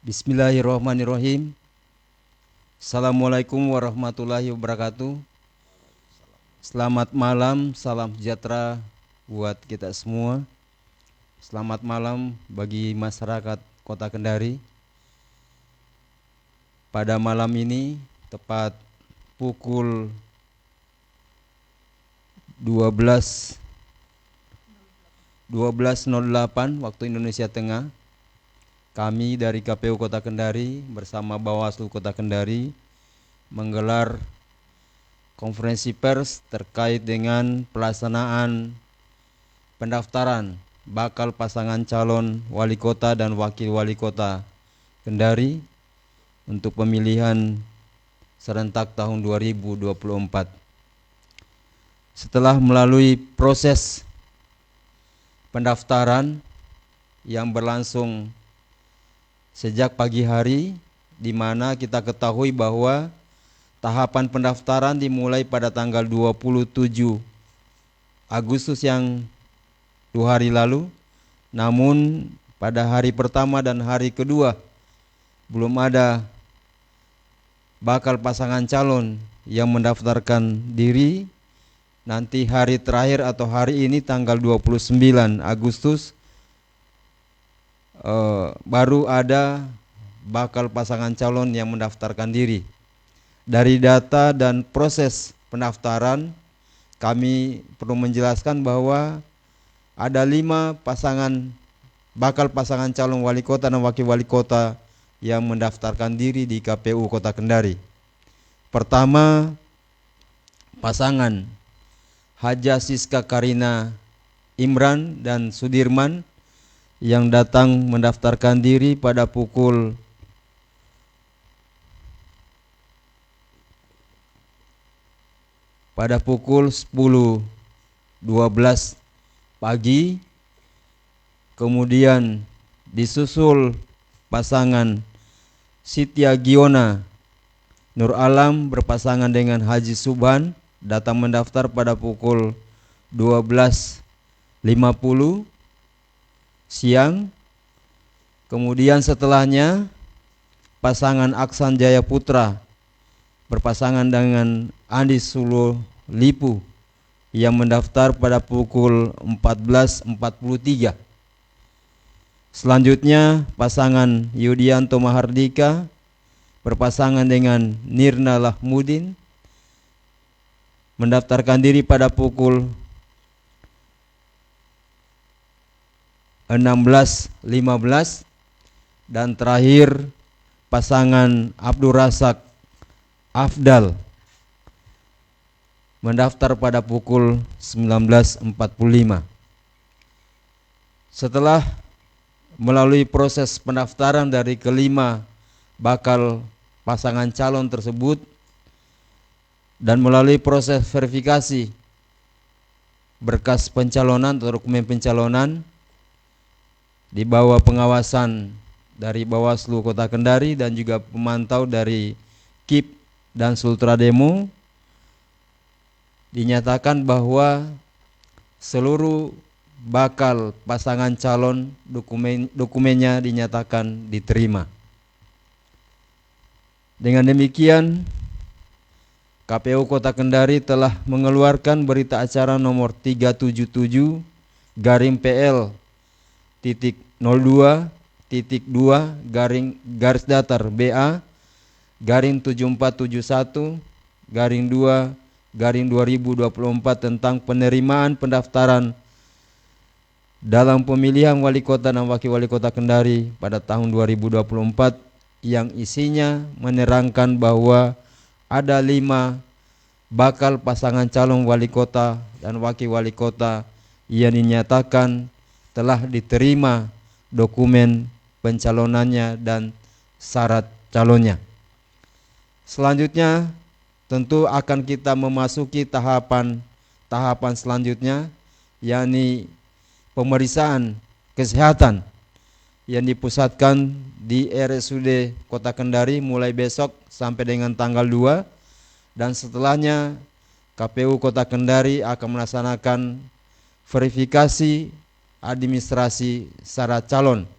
Bismillahirrahmanirrahim. Assalamualaikum warahmatullahi wabarakatuh. Selamat malam, salam sejahtera buat kita semua. Selamat malam bagi masyarakat Kota Kendari. Pada malam ini tepat pukul 12.08 waktu Indonesia Tengah, kami dari KPU Kota Kendari bersama Bawaslu Kota Kendari menggelar konferensi pers terkait dengan pelaksanaan pendaftaran bakal pasangan calon wali kota dan wakil wali kota Kendari untuk pemilihan serentak tahun 2024. Setelah melalui proses pendaftaran yang berlangsung sejak pagi hari, di mana kita ketahui bahwa tahapan pendaftaran dimulai pada tanggal 27 Agustus yang 2 hari lalu. Namun pada hari pertama dan hari kedua belum ada bakal pasangan calon yang mendaftarkan diri. Nanti hari terakhir atau hari ini tanggal 29 Agustus baru ada bakal pasangan calon yang mendaftarkan diri. Dari data dan proses pendaftaran, kami perlu menjelaskan bahwa ada 5 bakal pasangan calon wali kota dan wakil wali kota yang mendaftarkan diri di KPU Kota Kendari. Pertama, pasangan Haja Siska Karina Imran dan Sudirman yang datang mendaftarkan diri pada pukul 10.12 pagi. Kemudian disusul pasangan Sitya Giona Nur Alam berpasangan dengan Haji Subhan datang mendaftar pada pukul 12.50 siang. Kemudian setelahnya pasangan Aksan Jaya Putra berpasangan dengan Andi Sulu Lipu yang mendaftar pada pukul 14.43. Selanjutnya pasangan Yudianto Mahardika berpasangan dengan Nirna Lahmudin mendaftarkan diri pada pukul 16.15. Dan terakhir pasangan Abdul Razak Afdal mendaftar pada pukul 19.45. Setelah melalui proses pendaftaran dari kelima bakal pasangan calon tersebut dan melalui proses verifikasi berkas pencalonan atau dokumen pencalonan di bawah pengawasan dari Bawaslu Kota Kendari dan juga pemantau dari KIP dan Sultrademo, dinyatakan bahwa seluruh bakal pasangan calon dokumennya dinyatakan diterima. Dengan demikian, KPU Kota Kendari telah mengeluarkan berita acara nomor 377 PL titik 02 titik 2 garis datar BA garing 7471 garing 2 garing 2024 tentang penerimaan pendaftaran dalam pemilihan wali kota dan wakil wali kota Kendari pada tahun 2024, yang isinya menerangkan bahwa ada 5 bakal pasangan calon wali kota dan wakil wali kota yang dinyatakan telah diterima dokumen pencalonannya dan syarat calonnya. Selanjutnya tentu akan kita memasuki tahapan selanjutnya, yakni pemeriksaan kesehatan yang dipusatkan di RSUD Kota Kendari mulai besok sampai dengan tanggal 2, dan setelahnya KPU Kota Kendari akan melaksanakan verifikasi administrasi syarat calon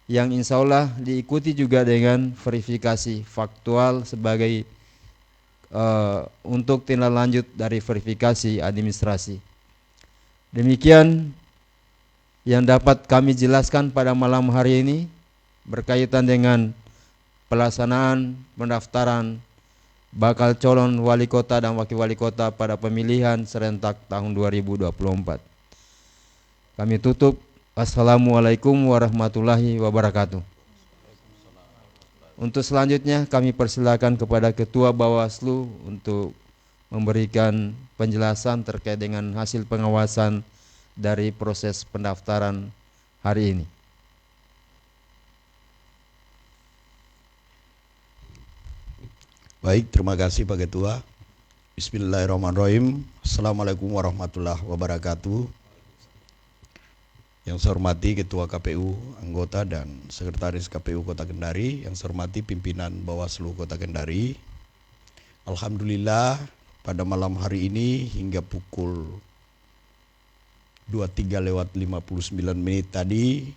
yang insya Allah diikuti juga dengan verifikasi faktual sebagai untuk tindak lanjut dari verifikasi administrasi. Demikian yang dapat kami jelaskan pada malam hari ini berkaitan dengan pelaksanaan pendaftaran bakal calon wali kota dan wakil wali kota pada pemilihan serentak tahun 2024. Kami tutup. Assalamualaikum warahmatullahi wabarakatuh. Untuk selanjutnya kami persilakan kepada Ketua Bawaslu untuk memberikan penjelasan terkait dengan hasil pengawasan dari proses pendaftaran hari ini. Baik, terima kasih Pak Ketua. Bismillahirrahmanirrahim. Assalamualaikum warahmatullahi wabarakatuh. Yang saya hormati Ketua KPU, anggota dan Sekretaris KPU Kota Kendari, yang saya hormati pimpinan Bawaslu Kota Kendari. Alhamdulillah pada malam hari ini hingga pukul 23:59 tadi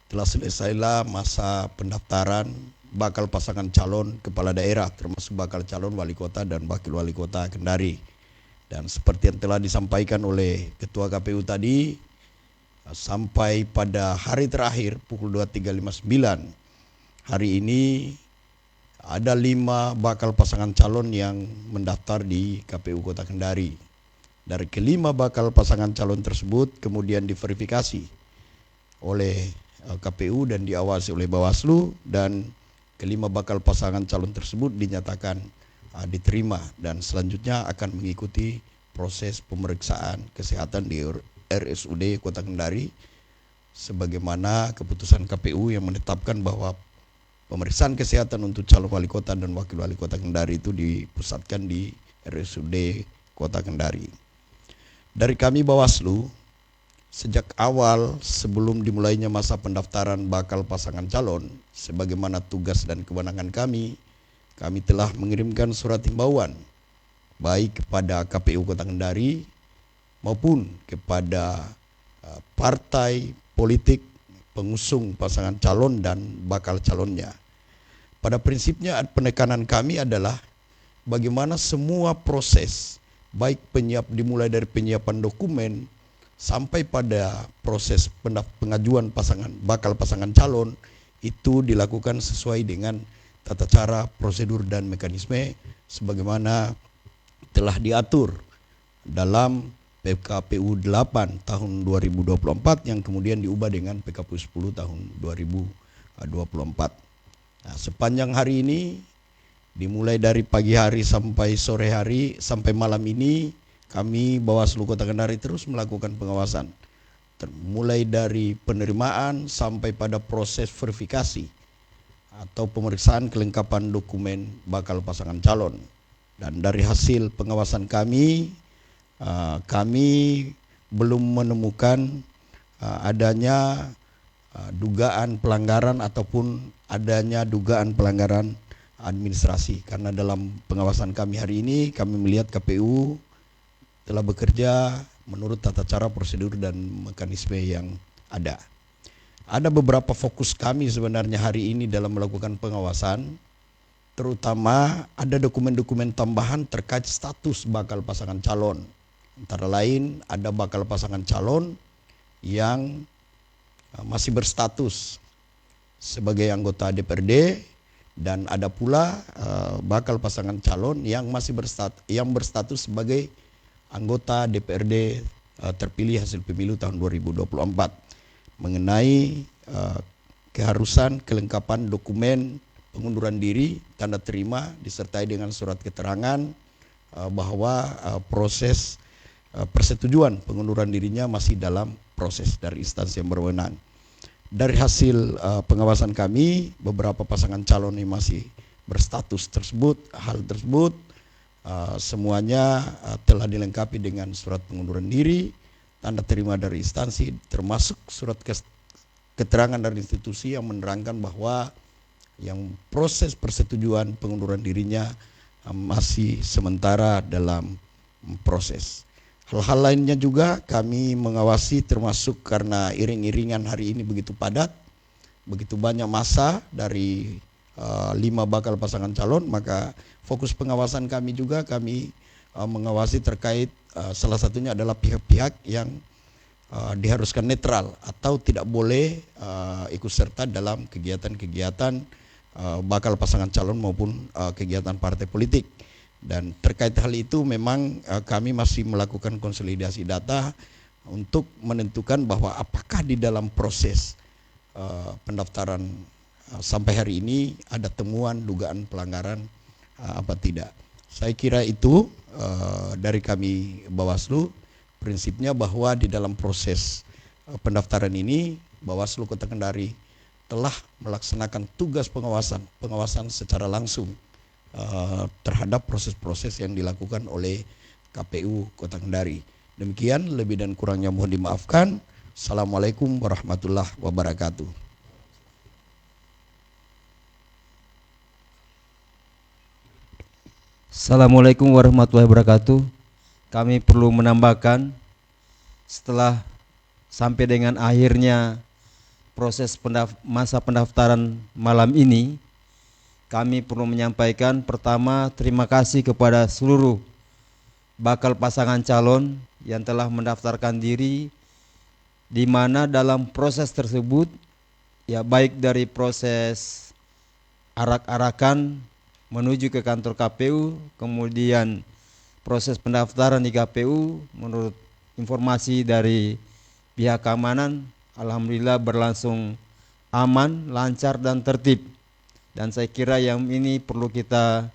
telah selesailah masa pendaftaran bakal pasangan calon kepala daerah, termasuk bakal calon wali kota dan wakil wali kota Kendari. Dan seperti yang telah disampaikan oleh Ketua KPU tadi, sampai pada hari terakhir pukul 23:59 hari ini ada 5 bakal pasangan calon yang mendaftar di KPU Kota Kendari. Dari kelima bakal pasangan calon tersebut kemudian diverifikasi oleh KPU dan diawasi oleh Bawaslu, dan kelima bakal pasangan calon tersebut dinyatakan diterima dan selanjutnya akan mengikuti proses pemeriksaan kesehatan di RSUD Kota Kendari sebagaimana keputusan KPU yang menetapkan bahwa pemeriksaan kesehatan untuk calon wali kota dan wakil wali kota Kendari itu dipusatkan di RSUD Kota Kendari. Dari kami Bawaslu, sejak awal sebelum dimulainya masa pendaftaran bakal pasangan calon, sebagaimana tugas dan kewenangan kami telah mengirimkan surat himbauan baik kepada KPU Kota Kendari maupun kepada partai politik pengusung pasangan calon dan bakal calonnya. Pada prinsipnya penekanan kami adalah bagaimana semua proses baik dimulai dari penyiapan dokumen sampai pada proses pengajuan bakal pasangan calon itu dilakukan sesuai dengan tata cara, prosedur dan mekanisme sebagaimana telah diatur dalam PKPU 8 tahun 2024 yang kemudian diubah dengan PKPU 10 tahun 2024. Nah, sepanjang hari ini dimulai dari pagi hari sampai sore hari sampai malam ini kami Bawaslu Kota Kendari terus melakukan pengawasan mulai dari penerimaan sampai pada proses verifikasi atau pemeriksaan kelengkapan dokumen bakal pasangan calon. Dan dari hasil pengawasan kami belum menemukan adanya dugaan pelanggaran ataupun adanya dugaan pelanggaran administrasi, karena dalam pengawasan kami hari ini kami melihat KPU telah bekerja menurut tata cara, prosedur dan mekanisme yang ada. Ada beberapa fokus kami sebenarnya hari ini dalam melakukan pengawasan, terutama ada dokumen-dokumen tambahan terkait status bakal pasangan calon. Antara lain ada bakal pasangan calon yang masih berstatus sebagai anggota DPRD dan ada pula bakal pasangan calon yang masih berstatus sebagai anggota DPRD terpilih hasil pemilu tahun 2024 mengenai keharusan kelengkapan dokumen pengunduran diri, tanda terima disertai dengan surat keterangan bahwa proses persetujuan pengunduran dirinya masih dalam proses dari instansi yang berwenang. Dari hasil pengawasan kami, beberapa pasangan calon yang masih berstatus tersebut, hal tersebut semuanya telah dilengkapi dengan surat pengunduran diri, tanda terima dari instansi, termasuk surat keterangan dari institusi yang menerangkan bahwa yang proses persetujuan pengunduran dirinya masih sementara dalam proses. Hal-hal lainnya juga kami mengawasi, termasuk karena iring-iringan hari ini begitu padat, begitu banyak massa dari 5 bakal pasangan calon, maka fokus pengawasan kami juga mengawasi terkait salah satunya adalah pihak-pihak yang diharuskan netral atau tidak boleh ikut serta dalam kegiatan-kegiatan bakal pasangan calon maupun kegiatan partai politik. Dan terkait hal itu memang kami masih melakukan konsolidasi data untuk menentukan bahwa apakah di dalam proses pendaftaran sampai hari ini ada temuan dugaan pelanggaran apa tidak. Saya kira itu dari kami Bawaslu. Prinsipnya bahwa di dalam proses pendaftaran ini Bawaslu Kota Kendari telah melaksanakan tugas pengawasan secara langsung terhadap proses-proses yang dilakukan oleh KPU Kota Kendari. Demikian, lebih dan kurangnya mohon dimaafkan. Assalamualaikum warahmatullahi wabarakatuh. Assalamualaikum warahmatullahi wabarakatuh. Kami perlu menambahkan, setelah sampai dengan akhirnya proses masa pendaftaran malam ini, kami perlu menyampaikan pertama terima kasih kepada seluruh bakal pasangan calon yang telah mendaftarkan diri, di mana dalam proses tersebut ya baik dari proses arak-arakan menuju ke kantor KPU, kemudian proses pendaftaran di KPU menurut informasi dari pihak keamanan alhamdulillah berlangsung aman, lancar dan tertib. Dan saya kira yang ini perlu kita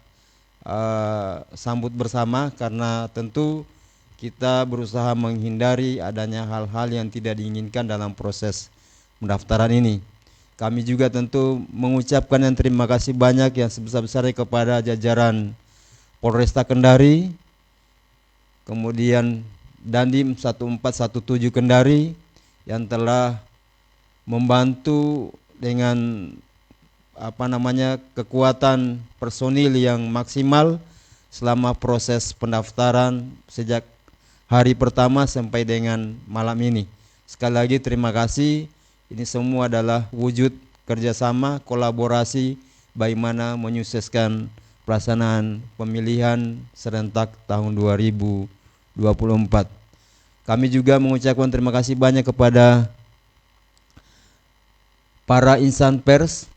sambut bersama, karena tentu kita berusaha menghindari adanya hal-hal yang tidak diinginkan dalam proses pendaftaran ini. Kami juga tentu mengucapkan yang terima kasih banyak yang sebesar-besarnya kepada jajaran Polresta Kendari, kemudian Dandim 1417 Kendari yang telah membantu dengan kekuatan personil yang maksimal selama proses pendaftaran sejak hari pertama sampai dengan malam ini. Sekali lagi terima kasih. Ini semua adalah wujud kerjasama, kolaborasi bagaimana menyukseskan pelaksanaan pemilihan serentak tahun 2024. Kami juga mengucapkan terima kasih banyak kepada para insan pers,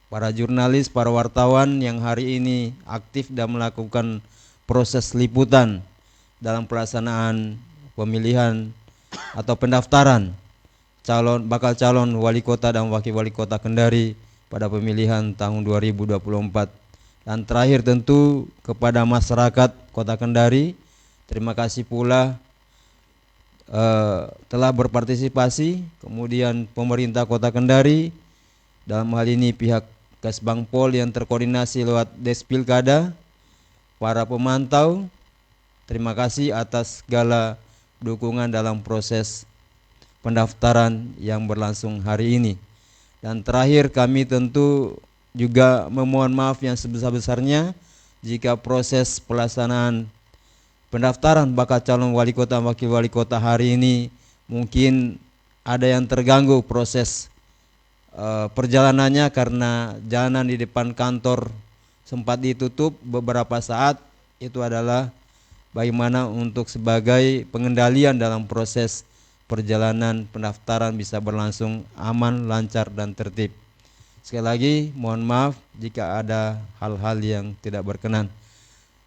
para jurnalis, para wartawan yang hari ini aktif dan melakukan proses liputan dalam pelaksanaan pemilihan atau pendaftaran bakal calon wali kota dan wakil wali kota Kendari pada pemilihan tahun 2024. Dan terakhir tentu kepada masyarakat Kota Kendari, terima kasih pula telah berpartisipasi, kemudian pemerintah Kota Kendari, dalam hal ini pihak Kesbangpol yang terkoordinasi lewat Despilkada, para pemantau, terima kasih atas segala dukungan dalam proses pendaftaran yang berlangsung hari ini. Dan terakhir kami tentu juga memohon maaf yang sebesar-besarnya jika proses pelaksanaan pendaftaran bakal calon wali kota dan wakil wali kota hari ini mungkin ada yang terganggu proses perjalanannya karena jalanan di depan kantor sempat ditutup beberapa saat. Itu adalah bagaimana untuk sebagai pengendalian dalam proses perjalanan pendaftaran bisa berlangsung aman, lancar dan tertib. Sekali lagi mohon maaf jika ada hal-hal yang tidak berkenan.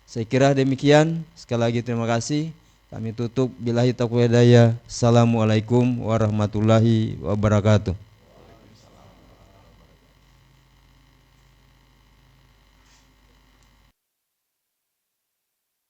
Saya kira demikian. Sekali lagi terima kasih. Kami tutup billahi taufiq wal hidayah. Assalamualaikum warahmatullahi wabarakatuh.